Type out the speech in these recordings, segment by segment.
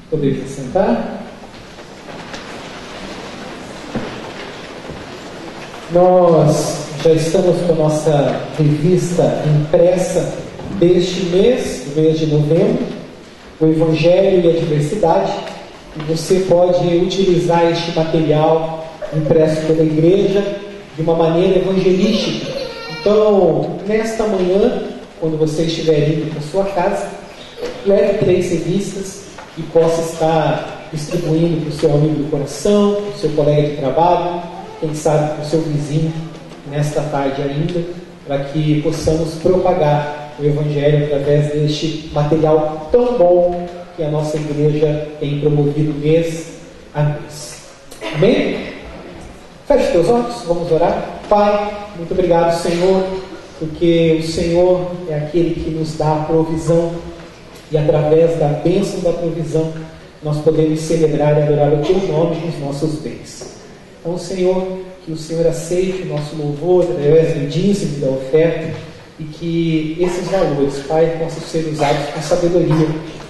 Poderia sentar? Nós já estamos com a nossa revista impressa deste mês, do mês de novembro, o Evangelho e a Diversidade, e você pode utilizar este material impresso pela igreja de uma maneira evangelística. Então, nesta manhã, quando você estiver indo para sua casa, leve 3 revistas e possa estar distribuindo para o seu amigo do coração, para o seu colega de trabalho, quem sabe para o seu vizinho, nesta tarde ainda, para que possamos propagar o Evangelho através deste material tão bom que a nossa igreja tem promovido mês a mês. Amém? Feche teus olhos, vamos orar. Pai, muito obrigado, Senhor, porque o Senhor é aquele que nos dá a provisão, e através da bênção da provisão nós podemos celebrar e adorar o Teu nome nos nossos bens. Então, Senhor, que o Senhor aceite o nosso louvor através do dízimo e da oferta, e que esses valores, Pai, possam ser usados com sabedoria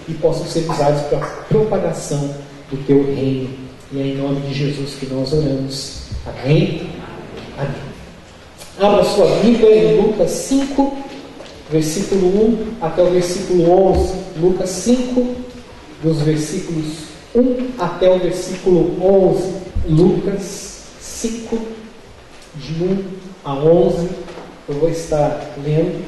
e possam ser usados para a propagação do Teu reino. E é em nome de Jesus que nós oramos. Amém? Amém. Abra sua Bíblia em Lucas 5, versículo 1 até o versículo 11. Lucas 5, dos versículos 1 até o versículo 11. Lucas 5, de 1 a 11. Eu vou estar lendo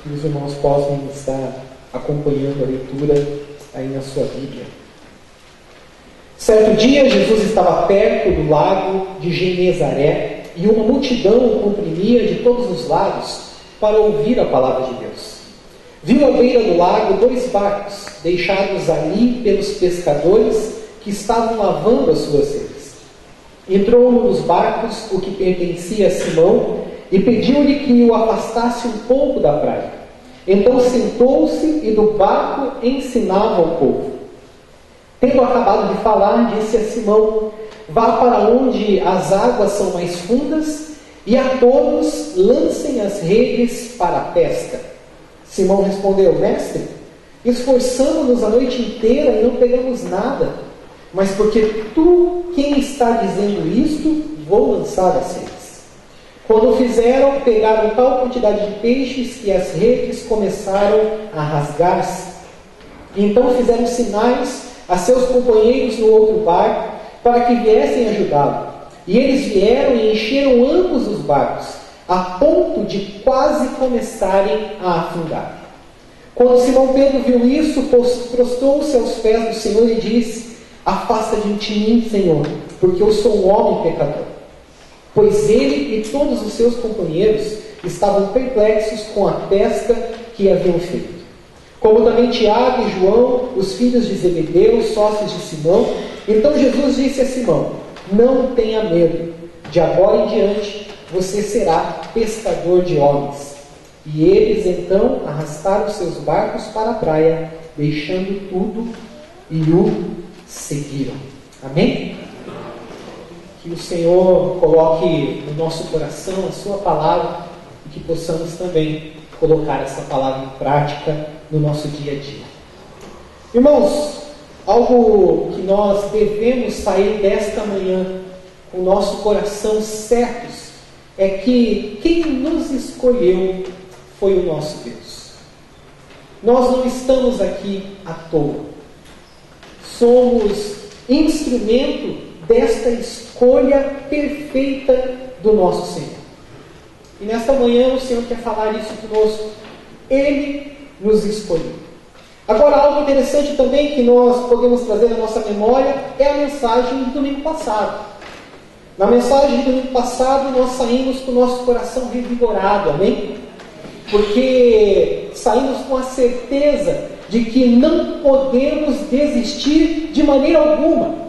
e os irmãos possam estar acompanhando a leitura aí na sua Bíblia. Certo dia, Jesus estava perto do lago de Genezaré e uma multidão o comprimia de todos os lados para ouvir a palavra de Deus. Viu à beira do lago 2 barcos, deixados ali pelos pescadores que estavam lavando as suas redes. Entrou num dos barcos, o que pertencia a Simão, e pediu-lhe que o afastasse um pouco da praia. Então sentou-se e do barco ensinava ao povo. Tendo acabado de falar, disse a Simão: vá para onde as águas são mais fundas, e a todos lancem as redes para a pesca. Simão respondeu: mestre, esforçamo-nos a noite inteira e não pegamos nada, mas porque tu quem está dizendo isto, vou lançar as redes. Quando o fizeram, pegaram tal quantidade de peixes que as redes começaram a rasgar-se. Então fizeram sinais a seus companheiros no outro barco para que viessem ajudá-lo. E eles vieram e encheram ambos os barcos, a ponto de quase começarem a afundar. Quando Simão Pedro viu isso, prostrou-se aos pés do Senhor e disse: afasta-te de mim, Senhor, porque eu sou um homem pecador. Pois ele e todos os seus companheiros estavam perplexos com a pesca que haviam feito. Como também Tiago e João, os filhos de Zebedeu, sócios de Simão. Então Jesus disse a Simão: não tenha medo, de agora em diante você será pescador de homens. E eles então arrastaram seus barcos para a praia, deixando tudo, e o seguiram. Amém? Que o Senhor coloque no nosso coração a sua palavra e que possamos também colocar essa palavra em prática no nosso dia a dia. Irmãos, algo que nós devemos sair desta manhã com o nosso coração certos é que quem nos escolheu foi o nosso Deus. Nós não estamos aqui à toa. Somos instrumento desta escolha perfeita do nosso Senhor. E nesta manhã o Senhor quer falar isso conosco. Ele nos escolheu. Agora, algo interessante também que nós podemos trazer na nossa memória é a mensagem do domingo passado. Na mensagem do domingo passado nós saímos com o nosso coração revigorado, amém? Porque saímos com a certeza de que não podemos desistir de maneira alguma.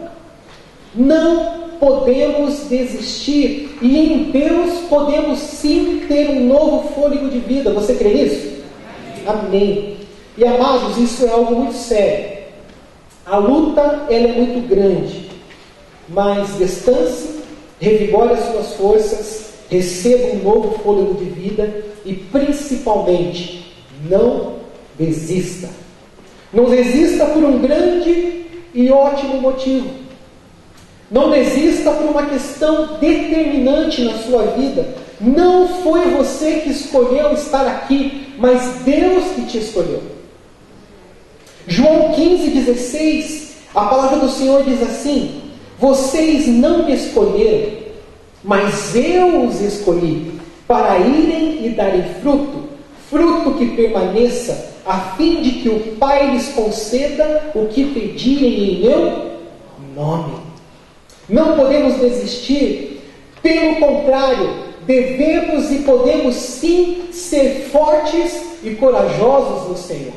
Não podemos desistir, e em Deus podemos sim ter um novo fôlego de vida. Você crê nisso? Amém. E amados, isso é algo muito sério. A luta, ela é muito grande, mas descanse, revigore as suas forças, receba um novo fôlego de vida e principalmente não desista. Não desista por um grande e ótimo motivo. Não desista por uma questão determinante na sua vida. Não foi você que escolheu estar aqui, mas Deus que te escolheu. João 15,16, a palavra do Senhor diz assim: vocês não me escolheram, mas eu os escolhi, para irem e darem fruto, fruto que permaneça, a fim de que o Pai lhes conceda o que pedirem em meu nome. Não podemos desistir, pelo contrário, devemos e podemos sim ser fortes e corajosos no Senhor.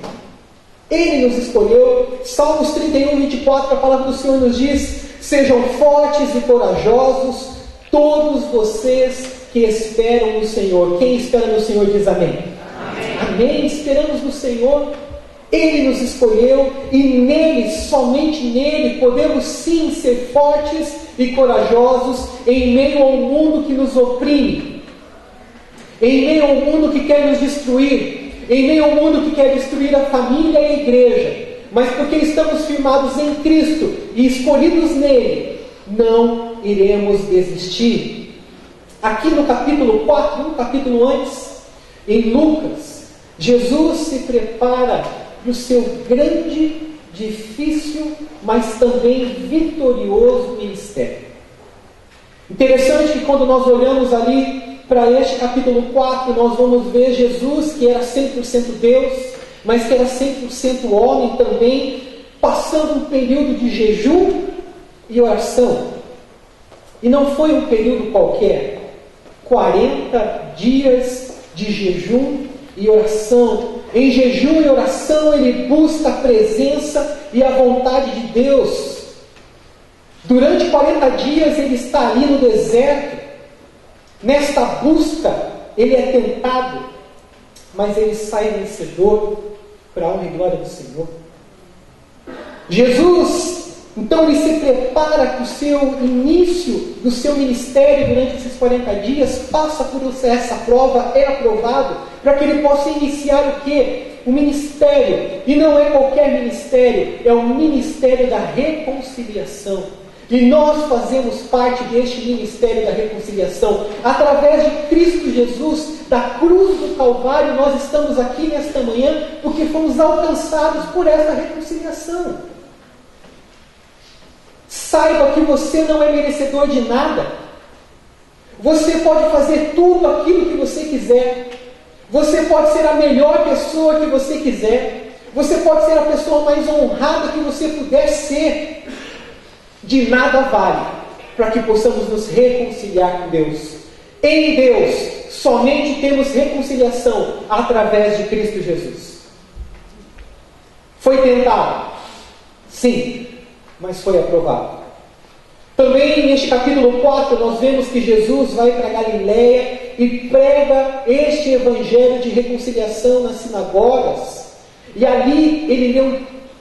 Ele nos escolheu. Salmos 31:24, a palavra do Senhor nos diz: sejam fortes e corajosos todos vocês que esperam no Senhor. Quem espera no Senhor diz amém. Amém. Esperamos no Senhor. Ele nos escolheu e nele, somente nele, podemos sim ser fortes e corajosos em meio ao mundo que nos oprime, em meio ao mundo que quer nos destruir, em meio ao mundo que quer destruir a família e a igreja. Mas porque estamos firmados em Cristo e escolhidos nele, não iremos desistir. Aqui no capítulo 4, um capítulo antes, em Lucas, Jesus se prepara para o seu grande, difícil, mas também vitorioso ministério. Interessante que quando nós olhamos ali para este capítulo 4, nós vamos ver Jesus, que era 100% Deus, mas que era 100% homem também, passando um período de jejum e oração. E não foi um período qualquer. 40 dias de jejum e oração. Em jejum e oração ele busca a presença e a vontade de Deus. Durante 40 dias ele está ali no deserto. Nesta busca ele é tentado, mas ele sai vencedor para a honra e glória do Senhor. Jesus, então, ele se prepara para o seu início do seu ministério durante esses 40 dias, passa por essa prova, é aprovado, para que ele possa iniciar o quê? O ministério. E não é qualquer ministério, é o ministério da reconciliação. E nós fazemos parte deste ministério da reconciliação. Através de Cristo Jesus, da cruz do Calvário, nós estamos aqui nesta manhã porque fomos alcançados por essa reconciliação. Saiba que você não é merecedor de nada. Você pode fazer tudo aquilo que você quiser. Você pode ser a melhor pessoa que você quiser. Você pode ser a pessoa mais honrada que você puder ser. De nada vale para que possamos nos reconciliar com Deus. Em Deus, somente temos reconciliação através de Cristo Jesus. Foi tentado? Sim, mas foi aprovado. Também neste capítulo 4 nós vemos que Jesus vai para Galiléia e prega este evangelho de reconciliação nas sinagogas. E ali ele lê um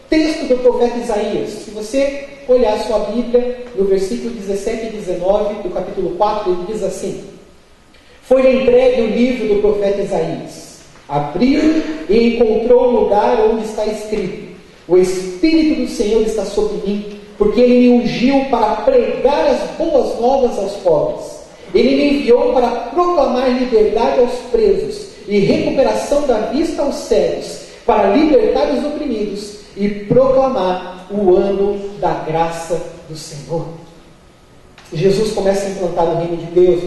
texto do profeta Isaías. Se você olhar a sua Bíblia, no versículo 17 e 19 do capítulo 4, ele diz assim: foi-lhe entregue o livro do profeta Isaías. Abriu e encontrou o lugar onde está escrito: o Espírito do Senhor está sobre mim, porque Ele me ungiu para pregar as boas novas aos pobres. Ele me enviou para proclamar liberdade aos presos e recuperação da vista aos cegos, para libertar os oprimidos e proclamar o ano da graça do Senhor. Jesus começa a implantar o reino de Deus.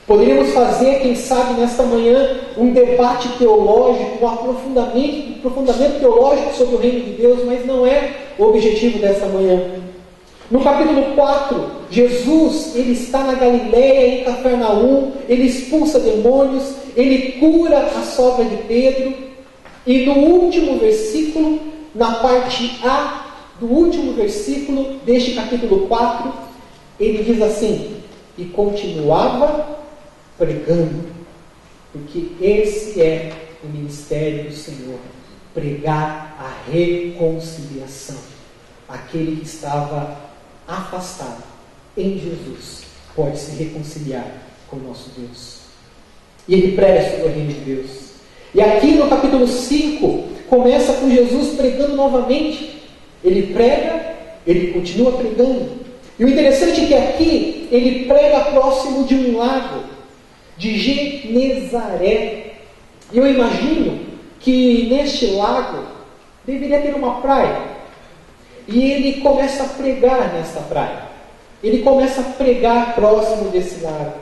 Poderíamos fazer, quem sabe, nesta manhã, um debate teológico, um aprofundamento teológico sobre o reino de Deus, mas não é o objetivo desta manhã. No capítulo 4, Jesus, ele está na Galiléia, em Cafarnaum, ele expulsa demônios, ele cura a sogra de Pedro, e no último versículo, na parte A do último versículo deste capítulo 4, ele diz assim: e continuava pregando, porque esse é o ministério do Senhor, pregar a reconciliação. Aquele que estava afastado em Jesus pode se reconciliar com o nosso Deus. E ele prega sobre o reino de Deus. E aqui no capítulo 5 começa com Jesus pregando novamente. Ele prega, ele continua pregando. E o interessante é que aqui ele prega próximo de um lago, de Genezaré. E eu imagino que neste lago deveria ter uma praia. E ele começa a pregar nessa praia. Ele começa a pregar próximo desse lago.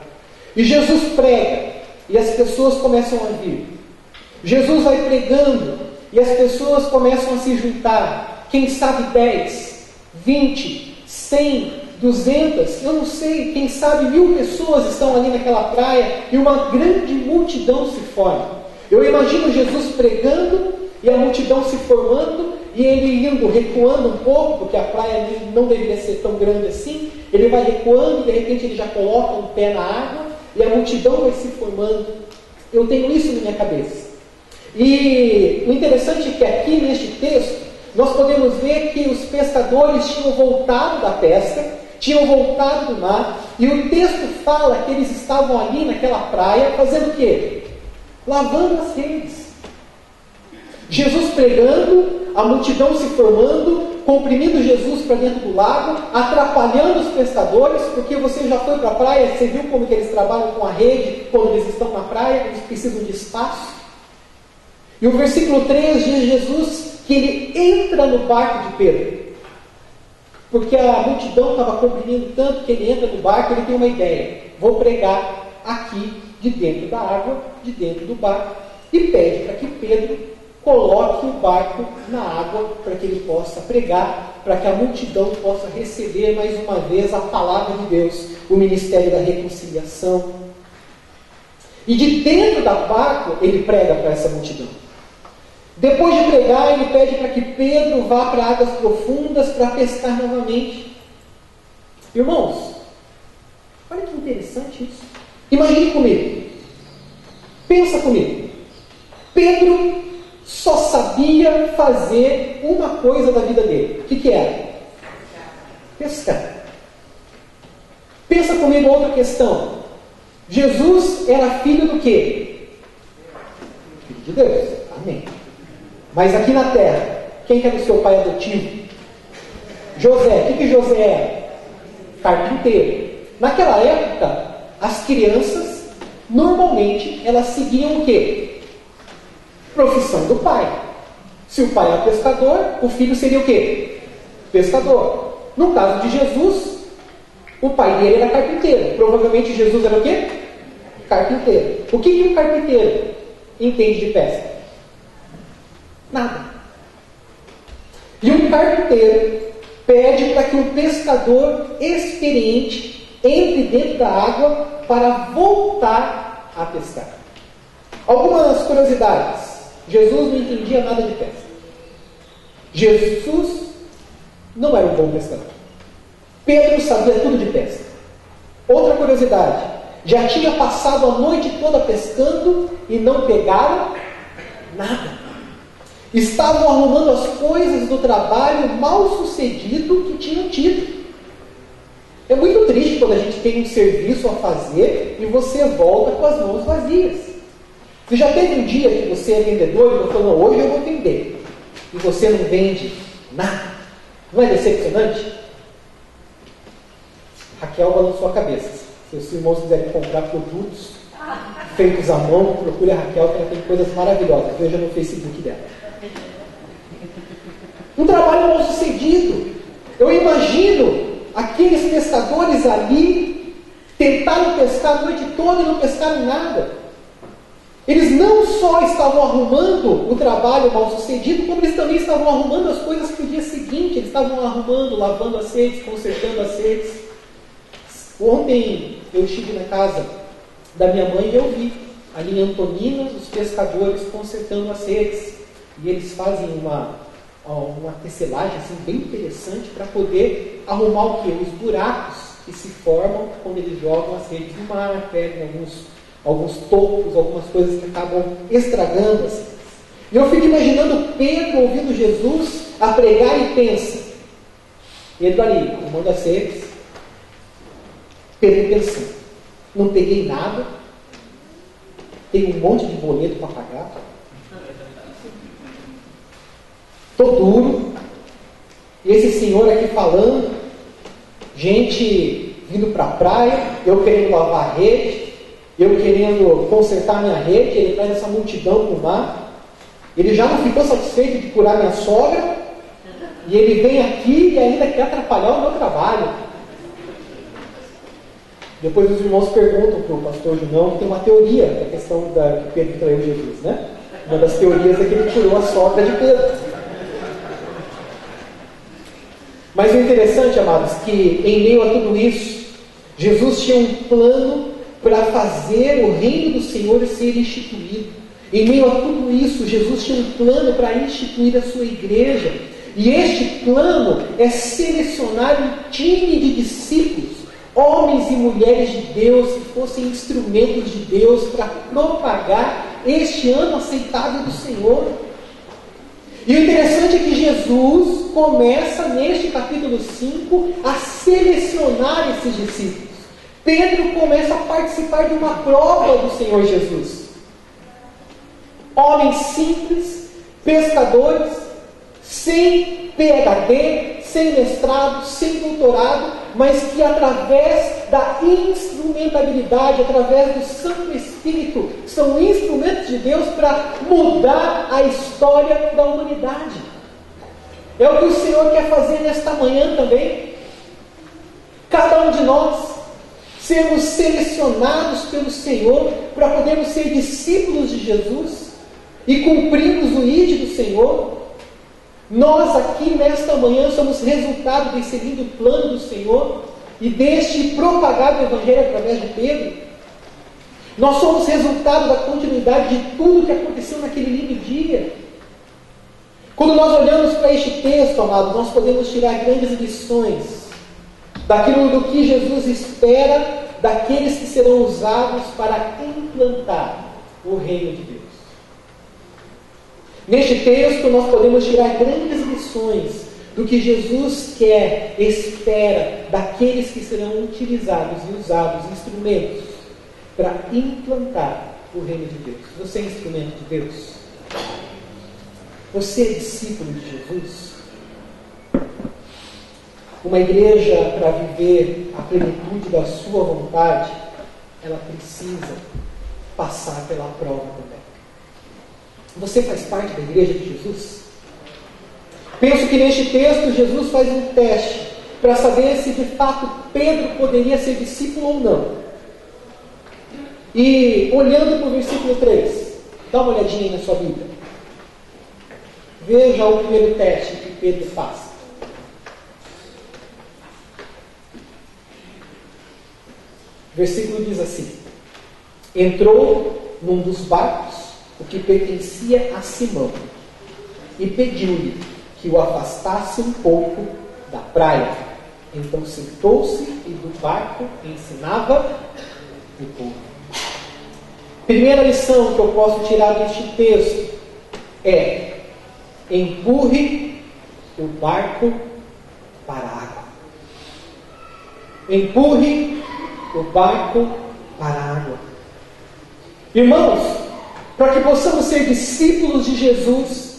E Jesus prega, e as pessoas começam a vir. Jesus vai pregando, e as pessoas começam a se juntar. Quem sabe 10, 20, 100, 200, eu não sei, quem sabe 1000 pessoas estão ali naquela praia, e uma grande multidão se forma. Eu imagino Jesus pregando, e a multidão se formando, e ele indo, recuando um pouco, porque a praia não deveria ser tão grande assim. Ele vai recuando, e de repente ele já coloca um pé na água, e a multidão vai se formando. Eu tenho isso na minha cabeça. E o interessante é que aqui neste texto, nós podemos ver que os pescadores tinham voltado da pesca, tinham voltado do mar, e o texto fala que eles estavam ali naquela praia, fazendo o quê? Lavando as redes. Jesus pregando, a multidão se formando, comprimindo Jesus para dentro do lago, atrapalhando os pescadores, porque você já foi para a praia, você viu como que eles trabalham com a rede quando eles estão na praia, eles precisam de espaço. E o versículo 3 diz Jesus que ele entra no barco de Pedro, porque a multidão estava comprimindo tanto que ele entra no barco, ele tem uma ideia: vou pregar aqui de dentro da água, de dentro do barco, e pede para que Pedro coloque o barco na água para que ele possa pregar, para que a multidão possa receber mais uma vez a palavra de Deus, o ministério da reconciliação. E de dentro da barco ele prega para essa multidão. Depois de pregar, ele pede para que Pedro vá para águas profundas para pescar novamente. Irmãos, olha que interessante isso. Imagine comigo. Pensa comigo. Pedro só sabia fazer uma coisa da vida dele. O que era? Pescar. Pensa comigo outra questão. Jesus era filho do quê? Filho de Deus. Amém. Mas aqui na terra, quem que era o seu pai adotivo? José. O que José era? Carpinteiro. Naquela época, as crianças, normalmente, elas seguiam o quê? Profissão do pai. Se o pai era pescador, o filho seria o quê? Pescador. No caso de Jesus, o pai dele era carpinteiro. Provavelmente Jesus era o quê? Carpinteiro. O que um carpinteiro entende de pesca? Nada. E um carpinteiro pede para que um pescador experiente entre dentro da água para voltar a pescar. Algumas curiosidades. Jesus não entendia nada de pesca. Jesus não era um bom pescador. Pedro sabia tudo de pesca. Outra curiosidade. Já tinha passado a noite toda pescando e não pegaram nada. Estavam arrumando as coisas do trabalho mal sucedido que tinham tido. É muito triste quando a gente tem um serviço a fazer e você volta com as mãos vazias. Você já teve um dia que você é vendedor e você falou, hoje eu vou vender, e você não vende nada? Não é decepcionante? Raquel balançou a cabeça. Se os irmãos quiserem comprar produtos feitos à mão, procure a Raquel, que ela tem coisas maravilhosas. Veja no Facebook dela. Um trabalho mal sucedido. Eu imagino aqueles pescadores ali tentaram pescar a noite toda e não pescaram nada. Eles não só estavam arrumando o trabalho mal sucedido, como eles também estavam arrumando as coisas para o dia seguinte. Eles estavam arrumando, lavando as redes, consertando as redes. Ontem eu estive na casa da minha mãe e eu vi ali em Antonina os pescadores consertando as redes. E eles fazem uma tecelagem assim, bem interessante para poder arrumar o quê? Os buracos que se formam quando eles jogam as redes no mar, pegam alguns topos, algumas coisas que acabam estragando as redes. E eu fico imaginando Pedro ouvindo Jesus a pregar e pensa. Pedro ali, arrumando as redes. Pedro pensando, não peguei nada, tenho um monte de boleto para pagar, estou duro, esse senhor aqui falando, gente vindo para a praia, eu querendo lavar a rede, eu querendo consertar minha rede, ele traz essa multidão para o mar. Ele já não ficou satisfeito de curar minha sogra, e ele vem aqui e ainda quer atrapalhar o meu trabalho. Depois os irmãos perguntam para o pastor Junão, que tem uma teoria da questão que Pedro traiu Jesus, né? Uma das teorias é que ele curou a sogra de Pedro. Mas o interessante, amados, que em meio a tudo isso, Jesus tinha um plano para fazer o reino do Senhor ser instituído. Em meio a tudo isso, Jesus tinha um plano para instituir a sua igreja. E este plano é selecionar um time de discípulos, homens e mulheres de Deus, que fossem instrumentos de Deus para propagar este ano aceitável do Senhor. E o interessante é que Jesus começa neste capítulo 5 a selecionar esses discípulos. Pedro começa a participar de uma prova do Senhor Jesus. Homens simples, pescadores, sem PhD, sem mestrado, sem doutorado, mas que através da instrumentabilidade, através do Santo Espírito, são instrumentos de Deus para mudar a história da humanidade. É o que o Senhor quer fazer nesta manhã também. Cada um de nós sermos selecionados pelo Senhor para podermos ser discípulos de Jesus e cumprirmos o ID do Senhor. Nós aqui nesta manhã somos resultado desse lindo plano do Senhor e deste propagado Evangelho através de Pedro. Nós somos resultado da continuidade de tudo que aconteceu naquele lindo dia. Quando nós olhamos para este texto, amados, nós podemos tirar grandes lições daquilo do que Jesus espera daqueles que serão usados para implantar o reino de Deus. Neste texto nós podemos tirar grandes lições do que Jesus quer, espera daqueles que serão utilizados e usados, instrumentos, para implantar o reino de Deus. Você é instrumento de Deus? Você é discípulo de Jesus? Uma igreja, para viver a plenitude da sua vontade, ela precisa passar pela prova também. Você faz parte da igreja de Jesus? Penso que neste texto Jesus faz um teste para saber se de fato Pedro poderia ser discípulo ou não. E olhando para o versículo 3, dá uma olhadinha aí na sua Bíblia. Veja o primeiro teste que Pedro faz. O versículo diz assim: entrou num dos barcos, o que pertencia a Simão, e pediu-lhe que o afastasse um pouco da praia. Então sentou-se e do barco ensinava o povo. Primeira lição que eu posso tirar deste texto é: empurre o barco para a água. Empurre o barco para a água. Irmãos, para que possamos ser discípulos de Jesus,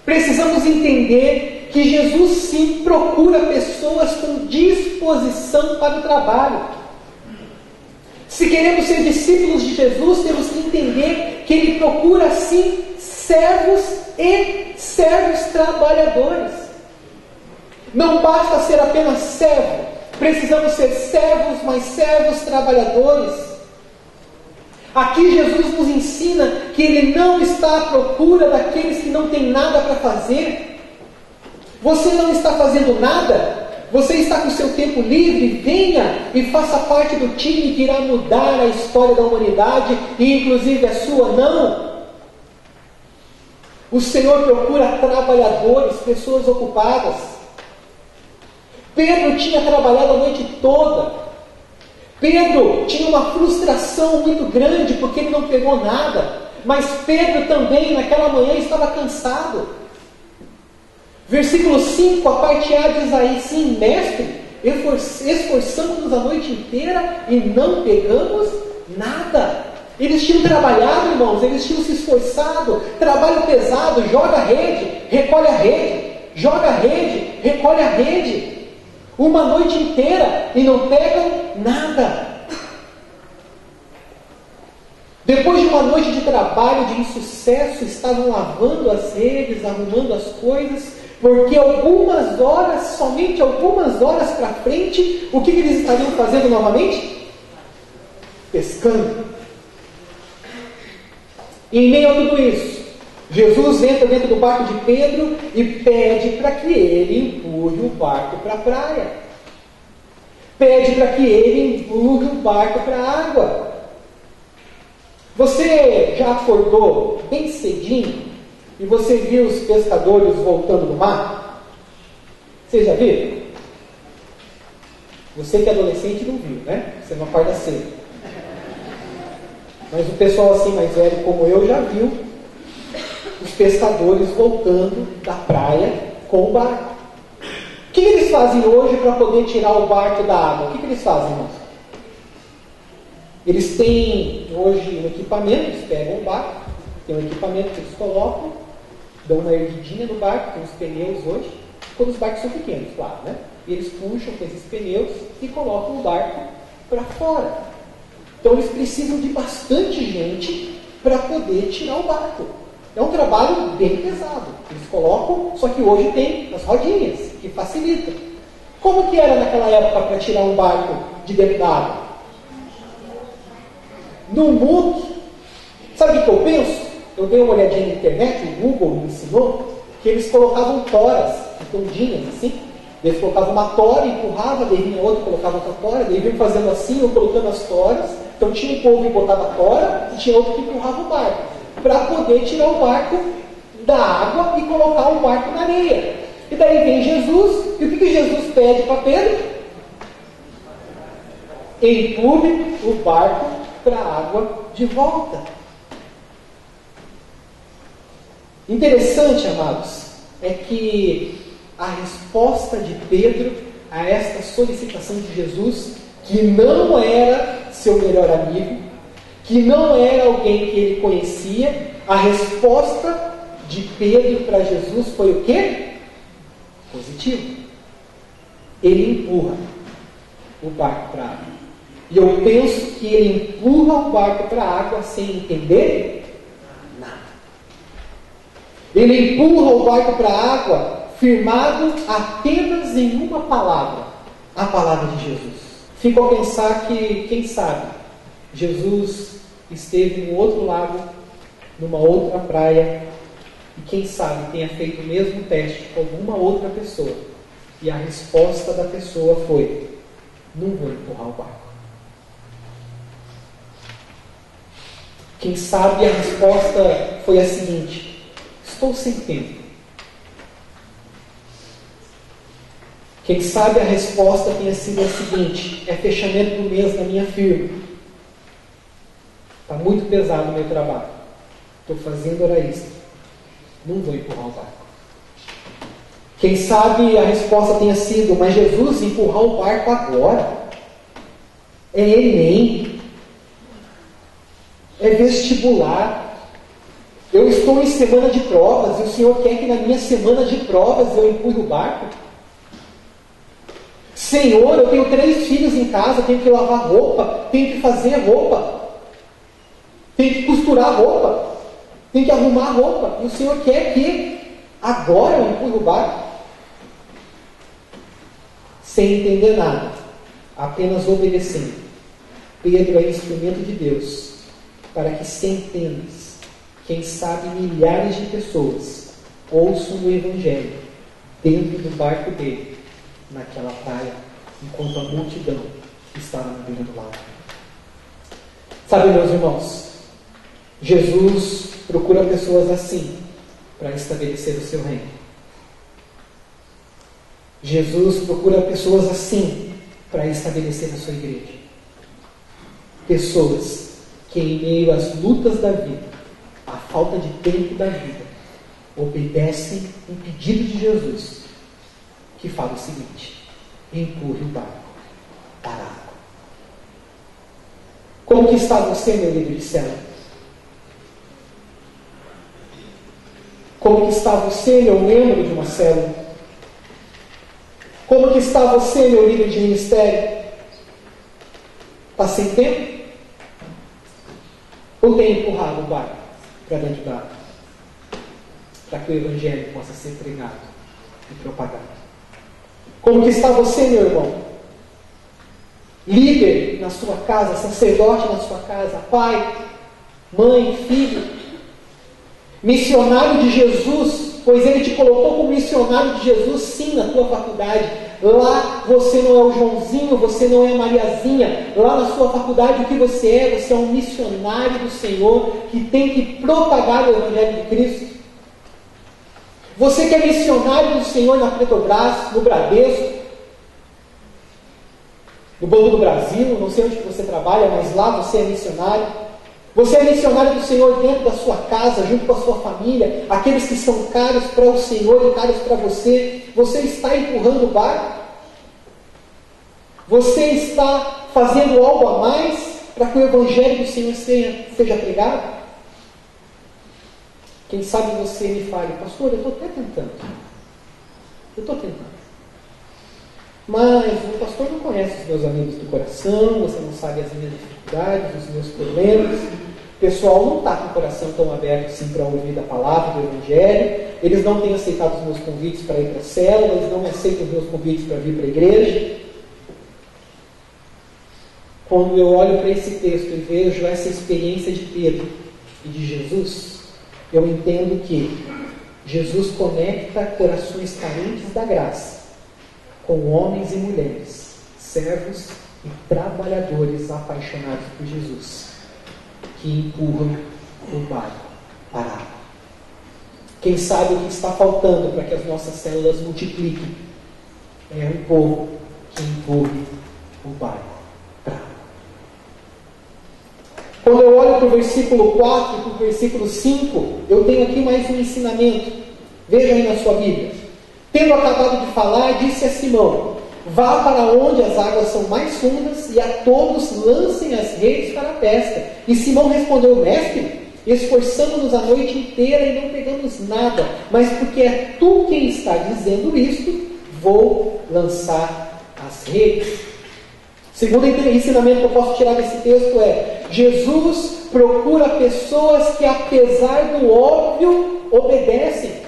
precisamos entender que Jesus sim procura pessoas com disposição para o trabalho. Se queremos ser discípulos de Jesus, temos que entender que Ele procura sim servos e servos trabalhadores. Não basta ser apenas servo, precisamos ser servos, mas servos trabalhadores. Aqui Jesus nos ensina que Ele não está à procura daqueles que não têm nada para fazer. Você não está fazendo nada? Você está com o seu tempo livre? Venha e faça parte do time que irá mudar a história da humanidade e inclusive a sua, não. O Senhor procura trabalhadores, pessoas ocupadas. Pedro tinha trabalhado a noite toda. Pedro tinha uma frustração muito grande porque ele não pegou nada. Mas Pedro também naquela manhã estava cansado. Versículo 5, a parte A diz aí: sim, mestre, esforçamos-nos a noite inteira e não pegamos nada. Eles tinham trabalhado, irmãos, eles tinham se esforçado. Trabalho pesado, joga a rede, recolhe a rede, joga a rede, recolhe a rede uma noite inteira e não pegam nada. Depois de uma noite de trabalho, de insucesso, estavam lavando as redes, arrumando as coisas, porque algumas horas, somente algumas horas para frente, o que eles estariam fazendo novamente? Pescando. E em meio a tudo isso, Jesus entra dentro do barco de Pedro e pede para que ele empurre o barco para a praia. Pede para que ele empurre o barco para a água. Você já acordou bem cedinho e você viu os pescadores voltando do mar? Você já viu? Você que é adolescente não viu, né? Você não acorda cedo. Mas o pessoal assim mais velho como eu já viu os pescadores voltando da praia com o barco. O que eles fazem hoje para poder tirar o barco da água? O que eles fazem, irmãos? Eles têm hoje um equipamento, eles pegam o barco, tem um equipamento que eles colocam, dão uma erguidinha no barco, tem os pneus hoje, quando os barcos são pequenos, claro, né? E eles puxam com esses pneus e colocam o barco para fora. Então eles precisam de bastante gente para poder tirar o barco. É um trabalho bem pesado. Eles colocam, só que hoje tem as rodinhas, que facilitam. Como que era naquela época para tirar um barco de dentro da água? No muque, sabe o que eu penso? Eu dei uma olhadinha na internet, o Google me ensinou, que eles colocavam toras, tondinhas assim, eles colocavam uma tora, empurrava, daí vinha outro, colocava outra tora, daí vinha fazendo assim, ou colocando as toras, então tinha um povo que botava a tora, e tinha outro que empurrava o barco, para poder tirar o barco da água e colocar o barco na areia. E daí vem Jesus, e o que Jesus pede para Pedro? Empurre o barco para a água de volta. Interessante, amados, é que a resposta de Pedro a esta solicitação de Jesus, que não era seu melhor amigo, que não era alguém que ele conhecia, a resposta de Pedro para Jesus foi o quê? Positivo. Ele empurra o barco para a água. E eu penso que ele empurra o barco para a água sem entender nada. Ele empurra o barco para a água firmado apenas em uma palavra, a palavra de Jesus. Fico a pensar que, quem sabe, Jesus esteve no outro lago, numa outra praia, e quem sabe tenha feito o mesmo teste com alguma outra pessoa. E a resposta da pessoa foi: não vou empurrar o barco. Quem sabe a resposta foi a seguinte: estou sem tempo. Quem sabe a resposta tenha sido a seguinte: é fechamento do mês na minha firma. Está muito pesado o meu trabalho. Estou fazendo hora extra. Não vou empurrar o barco. Quem sabe a resposta tenha sido: mas Jesus, empurrar o barco agora? É Enem. É vestibular. Eu estou em semana de provas e o Senhor quer que na minha semana de provas eu empurre o barco? Senhor, eu tenho 3 filhos em casa, tenho que lavar roupa, tenho que fazer roupa, tenho que costurar roupa, tenho que arrumar roupa, e o Senhor quer que agora eu empurre o barco? Sem entender nada, apenas obedecendo. Pedro é instrumento de Deus para que centenas, quem sabe milhares de pessoas ouçam o Evangelho dentro do barco dele, naquela praia, enquanto a multidão estava na beira do lago. Sabe, meus irmãos, Jesus procura pessoas assim para estabelecer o seu reino. Jesus procura pessoas assim para estabelecer a sua igreja. Pessoas que, em meio às lutas da vida, à falta de tempo da vida, obedecem um pedido de Jesus, que fala o seguinte: empurre o barco para a água. Como que está você, meu líder de célula? Como que está você, meu membro de uma célula? Como que está você, meu líder de ministério? Está sem tempo? Ou tem empurrado o barco para dentro da água? Para que o Evangelho possa ser pregado e propagado. Como que está você, meu irmão? Líder na sua casa, sacerdote na sua casa, pai, mãe, filho, missionário de Jesus, pois Ele te colocou como missionário de Jesus, sim, na tua faculdade. Lá você não é o Joãozinho, você não é a Mariazinha. Lá na sua faculdade o que você é um missionário do Senhor que tem que propagar o Evangelho de Cristo. Você que é missionário do Senhor na Petrobras, no Bradesco, no Banco do Brasil, não sei onde você trabalha, mas lá você é missionário. Você é missionário do Senhor dentro da sua casa, junto com a sua família, aqueles que são caros para o Senhor e caros para você. Você está empurrando o barco? Você está fazendo algo a mais para que o Evangelho do Senhor seja pregado? Quem sabe você me fale, pastor, eu estou até tentando. Eu estou tentando. Mas o pastor não conhece os meus amigos do coração, você não sabe as minhas dificuldades, os meus problemas. O pessoal não está com o coração tão aberto assim para ouvir da palavra do Evangelho. Eles não têm aceitado os meus convites para ir para a célula, eles não aceitam os meus convites para vir para a igreja. Quando eu olho para esse texto e vejo essa experiência de Pedro e de Jesus, eu entendo que Jesus conecta corações carentes da graça com homens e mulheres, servos e trabalhadores apaixonados por Jesus, que empurram o barco para a água. Quem sabe o que está faltando para que as nossas células multipliquem é um povo que empurre o barco para a água. Quando eu olho para o versículo 4 e para o versículo 5, eu tenho aqui mais um ensinamento. Veja aí na sua Bíblia. Tendo acabado de falar, disse a Simão: vá para onde as águas são mais fundas e a todos lancem as redes para a pesca. E Simão respondeu: mestre, esforçamo-nos a noite inteira e não pegamos nada, mas porque é tu quem está dizendo isto, vou lançar as redes. Segundo ensinamento que eu posso tirar desse texto é: Jesus procura pessoas que, apesar do óbvio, obedecem.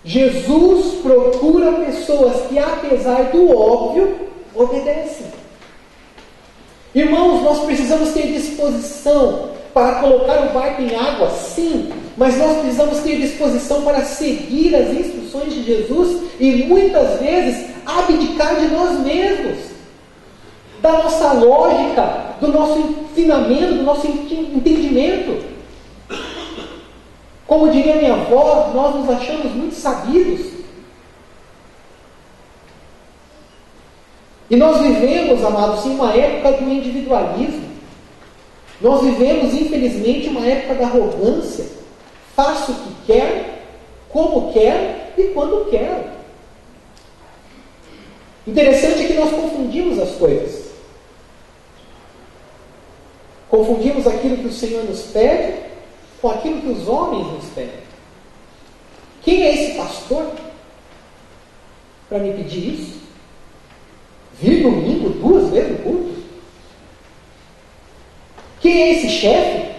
Jesus procura pessoas que, apesar do óbvio, obedecem. Irmãos, nós precisamos ter disposição para colocar o barco em água, sim, mas nós precisamos ter disposição para seguir as instruções de Jesus e muitas vezes abdicar de nós mesmos, da nossa lógica, do nosso ensinamento, do nosso entendimento. Como diria minha avó, nós nos achamos muito sabidos. E nós vivemos, amados, em uma época do individualismo. Nós vivemos, infelizmente, uma época da arrogância. Faço o que quero, como quero e quando quero. Interessante é que nós confundimos as coisas. Confundimos aquilo que o Senhor nos pede com aquilo que os homens nos pedem. Quem é esse pastor para me pedir isso? Vir domingo 2 vezes no culto? Quem é esse chefe?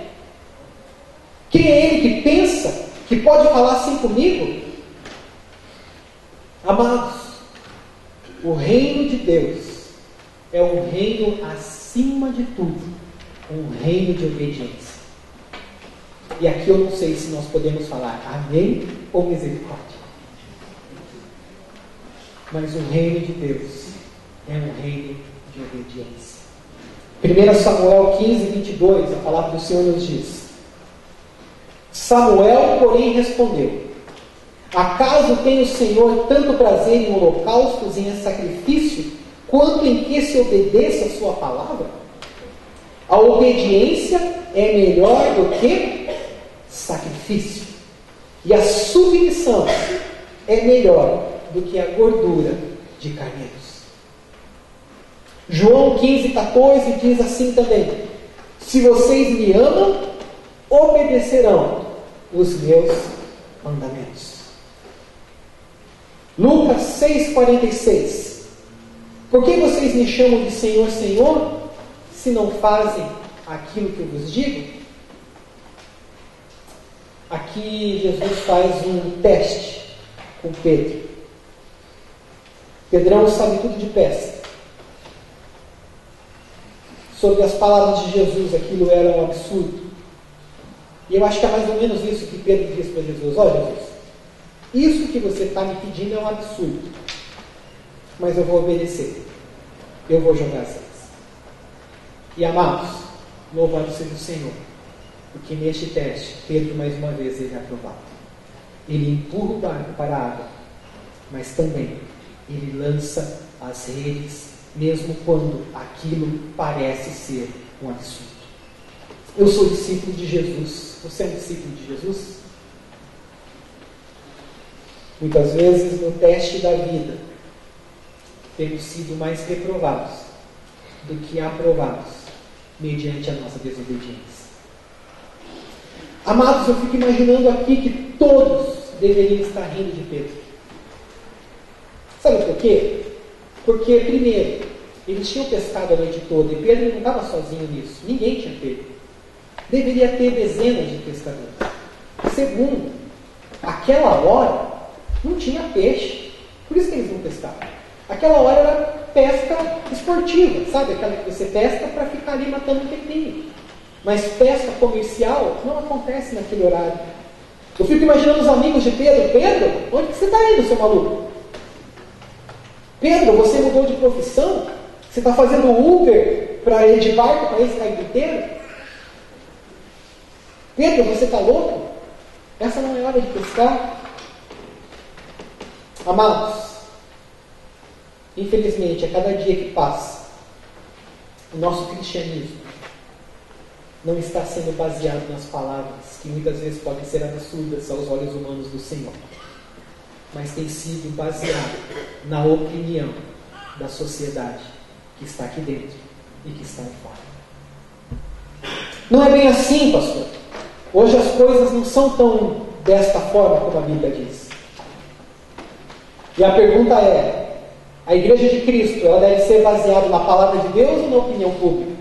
Quem é ele que pensa que pode falar assim comigo? Amados, o reino de Deus é um reino acima de tudo, um reino de obediência. E aqui eu não sei se nós podemos falar amém ou misericórdia. Mas o reino de Deus é um reino de obediência. 1 Samuel 15, 22, a palavra do Senhor nos diz: Samuel, porém, respondeu: acaso tem o Senhor tanto prazer em holocaustos e em sacrifício, quanto em que se obedeça a sua palavra? A obediência é melhor do que sacrifício, e a submissão é melhor do que a gordura de carneiros. João 15, 14 diz assim também: se vocês me amam, obedecerão os meus mandamentos. Lucas 6,46. Por que vocês me chamam de Senhor, Senhor, se não fazem aquilo que eu vos digo? Aqui Jesus faz um teste com Pedro. Pedrão sabe tudo de pesca. Sobre as palavras de Jesus, aquilo era um absurdo. E eu acho que é mais ou menos isso que Pedro diz para Jesus: ó Jesus, isso que você está me pedindo é um absurdo, mas eu vou obedecer. Eu vou jogar as redes. E amados, louvado seja o Senhor, porque neste teste, Pedro mais uma vez ele é aprovado. Ele empurra o barco para a água, mas também ele lança as redes, mesmo quando aquilo parece ser um absurdo. Eu sou discípulo de Jesus. Você é um discípulo de Jesus? Muitas vezes no teste da vida temos sido mais reprovados do que aprovados mediante a nossa desobediência. Amados, eu fico imaginando aqui que todos deveriam estar rindo de Pedro. Sabe por quê? Porque, primeiro, eles tinham pescado a noite toda e Pedro não estava sozinho nisso. Ninguém tinha pego. Deveria ter dezenas de pescadores. Segundo, aquela hora não tinha peixe. Por isso que eles não pescavam. Aquela hora era pesca esportiva, sabe? Aquela que você pesca para ficar ali matando um pepinho. Mas pesca comercial não acontece naquele horário. Eu fico imaginando os amigos de Pedro. Pedro, onde que você está indo, seu maluco? Pedro, você mudou de profissão? Você está fazendo Uber para ir de barco para esse cair inteiro? Pedro, você está louco? Essa não é hora de pescar. Amados, infelizmente, a cada dia que passa, o nosso cristianismo não está sendo baseado nas palavras, que muitas vezes podem ser absurdas aos olhos humanos do Senhor, mas tem sido baseado na opinião da sociedade que está aqui dentro e que está fora. Não é bem assim, pastor. Hoje as coisas não são tão desta forma como a Bíblia diz. E a pergunta é: a Igreja de Cristo, ela deve ser baseada na palavra de Deus ou na opinião pública?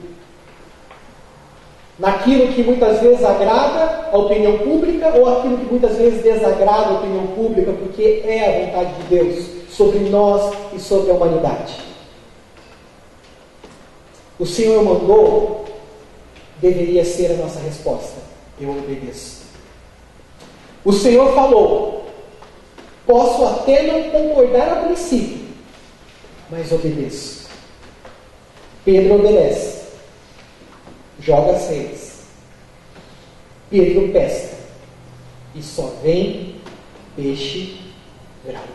Naquilo que muitas vezes agrada a opinião pública ou aquilo que muitas vezes desagrada a opinião pública, porque é a vontade de Deus sobre nós e sobre a humanidade? O Senhor mandou, deveria ser a nossa resposta: eu obedeço. O Senhor falou, posso até não concordar a princípio, mas obedeço. Pedro obedece, joga as redes. Pedro pesca e só vem peixe graúdo.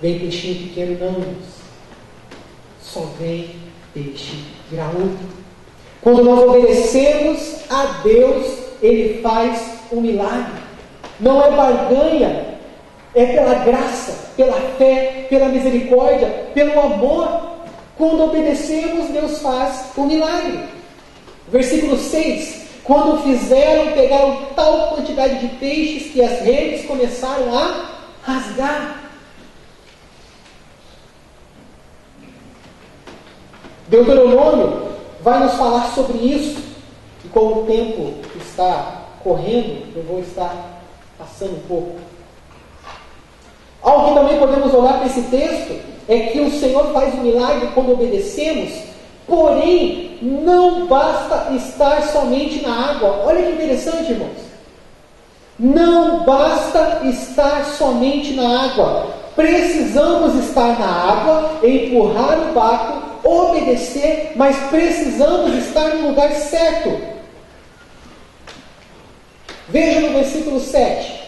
Vem peixinho pequeno não, só vem peixe graúdo. Quando nós obedecemos a Deus, Ele faz um milagre. Não é barganha, é pela graça, pela fé, pela misericórdia, pelo amor. Quando obedecemos, Deus faz um milagre. Versículo 6: quando fizeram, pegaram tal quantidade de peixes que as redes começaram a rasgar. Deuteronômio vai nos falar sobre isso. E como o tempo está correndo, eu vou estar passando um pouco. Algo que também podemos olhar para esse texto é que o Senhor faz um milagre quando obedecemos, porém não basta estar somente na água. Olha que interessante, irmãos. Não basta estar somente na água. Precisamos estar na água, empurrar o barco, obedecer, mas precisamos estar no lugar certo. Veja no versículo 7.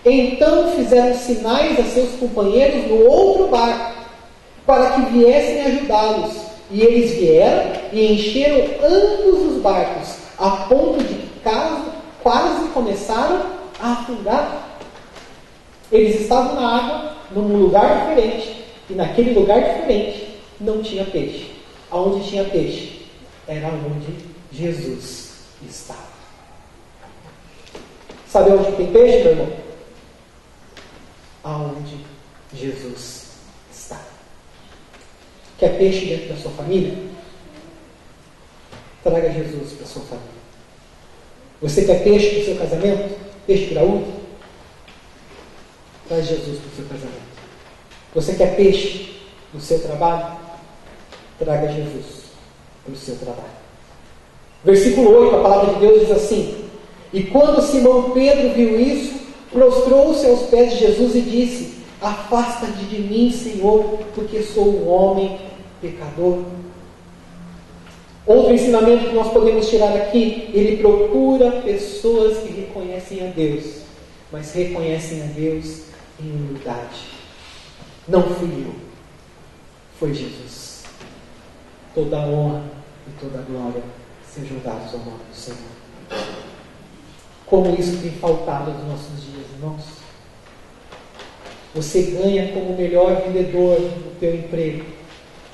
Então fizeram sinais a seus companheiros no outro barco, para que viessem ajudá-los. E eles vieram e encheram ambos os barcos, a ponto de quase começaram a afundar. Eles estavam na água, num lugar diferente, e naquele lugar diferente não tinha peixe. Aonde tinha peixe era onde Jesus estava. Sabe onde tem peixe, meu irmão? Aonde Jesus está. Quer peixe dentro da sua família? Traga Jesus para a sua família. Você quer peixe para o seu casamento? Peixe graúdo? Traz Jesus para o seu casamento. Você quer peixe no seu trabalho? Traga Jesus para o seu trabalho. Versículo 8, a palavra de Deus diz assim: e quando Simão Pedro viu isso, prostrou-se aos pés de Jesus e disse: afasta-te de mim, Senhor, porque sou um homem pecador. Outro ensinamento que nós podemos tirar aqui: ele procura pessoas que reconhecem a Deus, mas reconhecem a Deus em humildade. Não fui eu, foi Jesus. Toda a honra e toda a glória sejam dados ao nome do Senhor. Como isso tem faltado nos nossos dias, irmãos? Você ganha como o melhor vendedor no teu emprego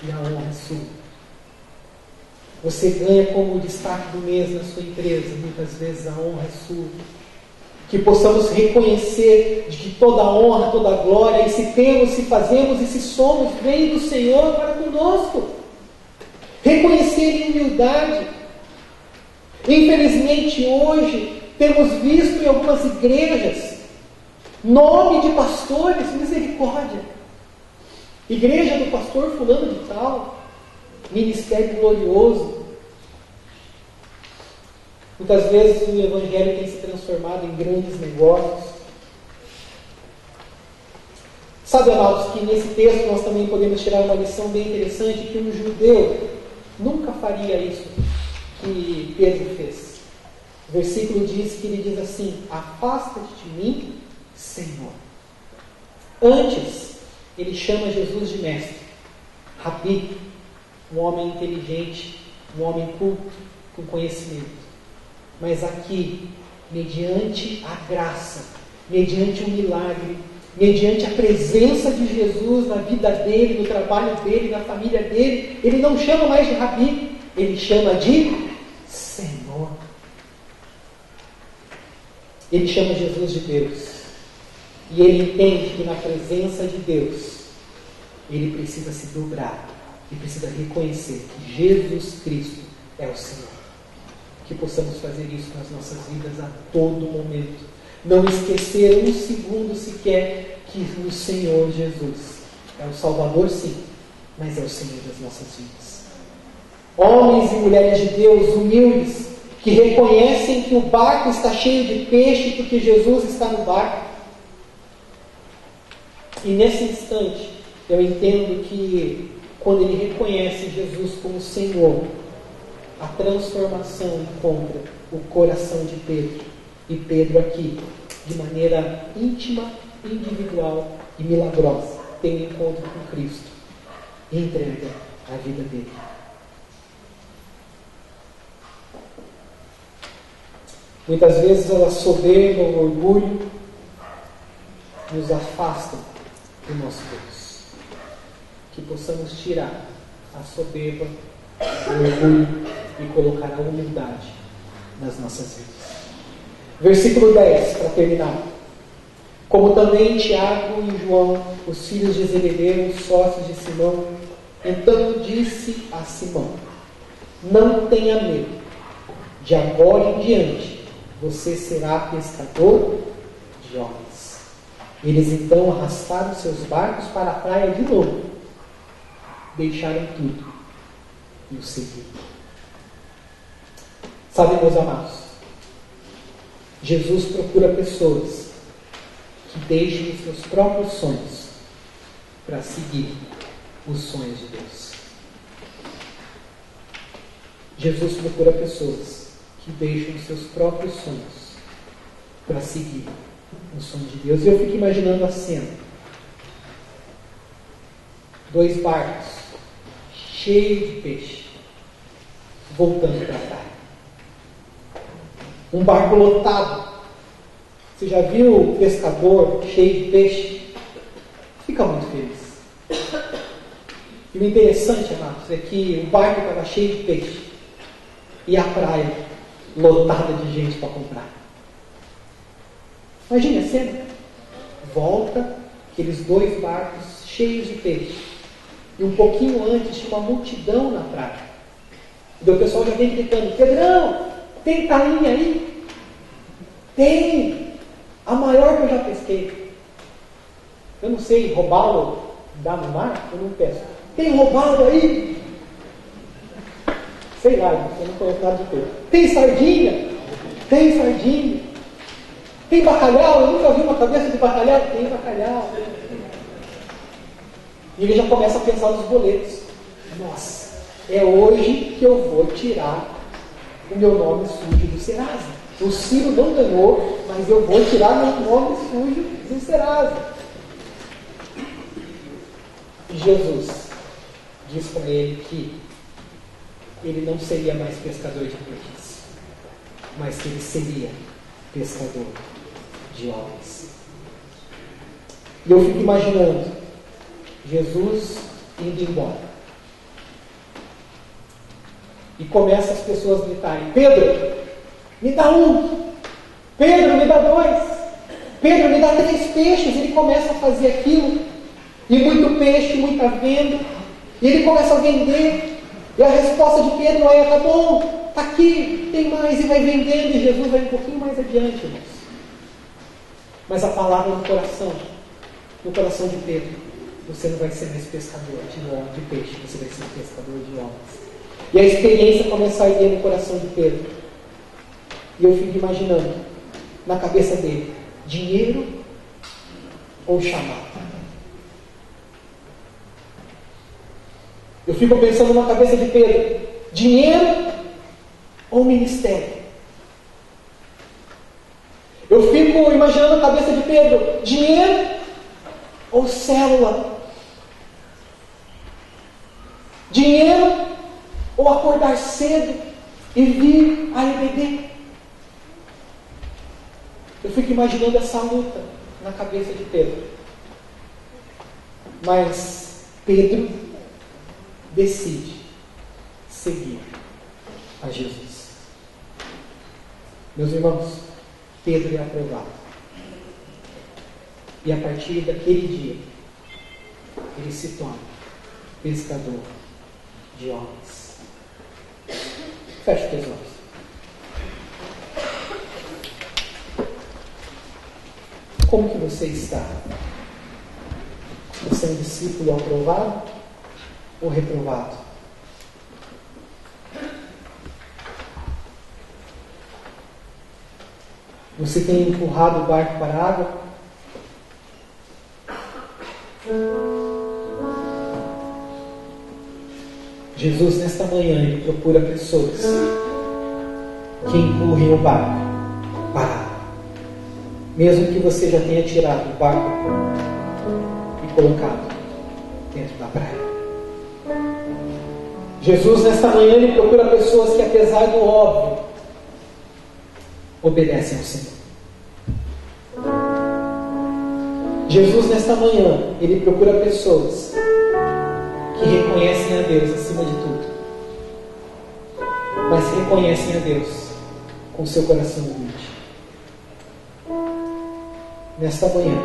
e a honra é sua. Você ganha como o destaque do mês na sua empresa, muitas vezes a honra é sua. Que possamos reconhecer de que toda a honra, toda a glória, e se temos, se fazemos e se somos, vem do Senhor para conosco. Reconhecer em humildade. Infelizmente hoje temos visto em algumas igrejas nome de pastores, misericórdia. Igreja do pastor fulano de tal, ministério glorioso. Muitas vezes o evangelho tem se transformado em grandes negócios. Sabe, amados, que nesse texto nós também podemos tirar uma lição bem interessante, que um judeu nunca faria isso que Pedro fez. O versículo diz que ele diz assim: afasta-te de mim, Senhor. Antes, ele chama Jesus de mestre, Rabi, um homem inteligente, um homem culto, com conhecimento. Mas aqui, mediante a graça, mediante um milagre, mediante a presença de Jesus na vida dele, no trabalho dele, na família dele, ele não chama mais de Rabi, ele chama de Senhor. Ele chama Jesus de Deus. E ele entende que na presença de Deus, ele precisa se dobrar e precisa reconhecer que Jesus Cristo é o Senhor. Que possamos fazer isso nas nossas vidas a todo momento. Não esquecer um segundo sequer que o Senhor Jesus é o Salvador, sim, mas é o Senhor das nossas vidas. Homens e mulheres de Deus humildes, que reconhecem que o barco está cheio de peixe porque Jesus está no barco. E nesse instante, eu entendo que quando ele reconhece Jesus como Senhor, a transformação encontra o coração de Pedro. E Pedro aqui, de maneira íntima, individual e milagrosa, tem um encontro com Cristo e entrega a vida dele. Muitas vezes a soberba, o orgulho nos afastam do nosso Deus. Que possamos tirar a soberba, o orgulho e colocar a humildade nas nossas vidas. Versículo 10, para terminar. Como também Tiago e João, os filhos de Zebedeu, os sócios de Simão, então disse a Simão: não tenha medo, de agora em diante você será pescador de homens. Eles então arrastaram seus barcos para a praia de novo, deixaram tudo e o seguiram. Sabe, meus amados, Jesus procura pessoas que deixem os seus próprios sonhos para seguir os sonhos de Deus. Jesus procura pessoas que deixam os seus próprios sonhos para seguir o sonho de Deus. E eu fico imaginando a cena. 2 barcos cheios de peixe voltando para a praia. Um barco lotado. Você já viu o pescador cheio de peixe? Fica muito feliz. E o interessante, amados, é que o barco estava cheio de peixe e a praia lotada de gente para comprar. Imagine a cena. Volta, aqueles 2 barcos cheios de peixe. E um pouquinho antes tinha uma multidão na praia. E o pessoal já vem gritando: Pedrão, tem tainha aí? Tem! A maior que eu já pesquei. Eu não sei, robalo dá no mar? Eu não peço. Tem robalo aí? Sei lá, eu não conheço nada de peixe. Tem sardinha? Tem sardinha. Tem bacalhau? Eu nunca vi uma cabeça de bacalhau. Tem bacalhau. E ele já começa a pensar nos boletos. Nossa, é hoje que eu vou tirar o meu nome sujo do Serasa. O Ciro não ganhou, mas eu vou tirar meu nome sujo do Serasa. E Jesus diz para ele que ele não seria mais pescador de peixes, mas que ele seria pescador de homens. E eu fico imaginando Jesus indo embora. E começa as pessoas a gritarem: Pedro, me dá 1. Pedro, me dá 2. Pedro, me dá 3 peixes. Ele começa a fazer aquilo. E muito peixe, muita venda. E ele começa a vender. E a resposta de Pedro é: tá bom, tá aqui, tem mais. E vai vendendo. E Jesus vai um pouquinho mais adiante, irmãos. Mas a palavra no coração de Pedro: você não vai ser mais pescador de peixe, você vai ser pescador de homens. E a experiência começa a ir no coração de Pedro. E eu fico imaginando, na cabeça dele, dinheiro ou chamado? Eu fico pensando na cabeça de Pedro, dinheiro ou ministério? Eu fico imaginando na cabeça de Pedro, dinheiro ou célula? Dinheiro ou acordar cedo e vir à EBD? Eu fico imaginando essa luta na cabeça de Pedro. Mas Pedro decide seguir a Jesus. Meus irmãos, Pedro é aprovado. E a partir daquele dia, ele se torna pescador de homens. Feche os teus olhos. Como que você está? Você é um discípulo aprovado ou reprovado? Você tem empurrado o barco para a água? Jesus, nesta manhã, ele procura pessoas que empurrem o barco para a água. Mesmo que você já tenha tirado o barco e colocado dentro da praia. Jesus, nesta manhã, ele procura pessoas que, apesar do óbvio, obedecem ao Senhor. Jesus, nesta manhã, ele procura pessoas que reconhecem a Deus acima de tudo, mas reconhecem a Deus com seu coração humilde. Nesta manhã,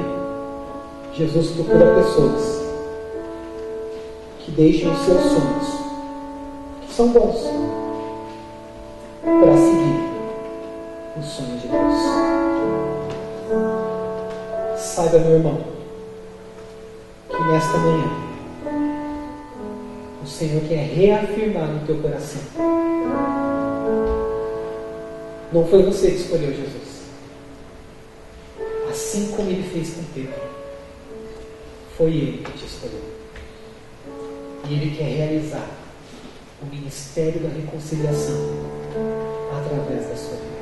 Jesus procura pessoas que deixem os seus sonhos, que são bons, para seguir os sonhos de Deus. Saiba, meu irmão, que nesta manhã o Senhor quer reafirmar no teu coração: não foi você que escolheu Jesus, assim como Ele fez com Pedro. Foi Ele que te escolheu. E Ele quer realizar o ministério da reconciliação através da sua vida.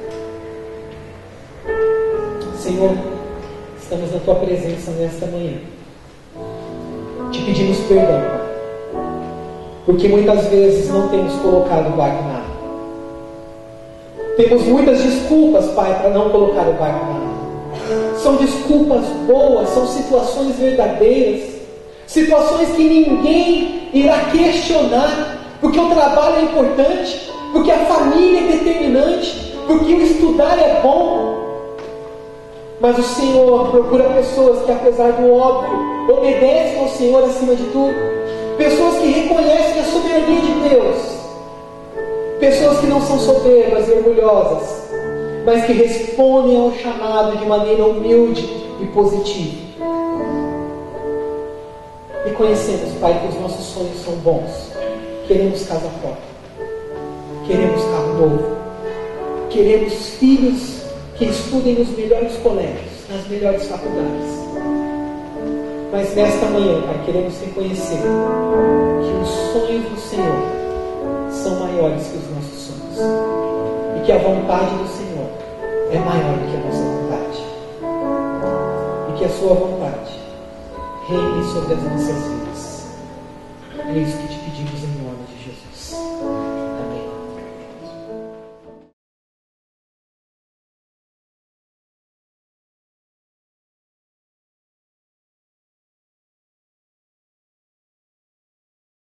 Senhor, estamos na Tua presença nesta manhã. Te pedimos perdão, Pai, porque muitas vezes não temos colocado o barco na água. Temos muitas desculpas, Pai, para não colocar o barco na água. São desculpas boas, são situações verdadeiras, situações que ninguém irá questionar, porque o trabalho é importante, porque a família é determinante, porque o estudar é bom. Mas o Senhor procura pessoas que, apesar do óbvio, obedecem ao Senhor acima de tudo. Pessoas que reconhecem a soberania de Deus. Pessoas que não são soberbas e orgulhosas, mas que respondem ao chamado de maneira humilde e positiva. E conhecemos, Pai, que os nossos sonhos são bons. Queremos casa própria. Queremos carro novo. Queremos filhos que estudem nos melhores colégios, nas melhores faculdades. Mas nesta manhã, Pai, queremos reconhecer que os sonhos do Senhor são maiores que os nossos sonhos. E que a vontade do Senhor é maior do que a nossa vontade. E que a sua vontade reine sobre as nossas vidas. É isso que te pedimos em nome de Jesus.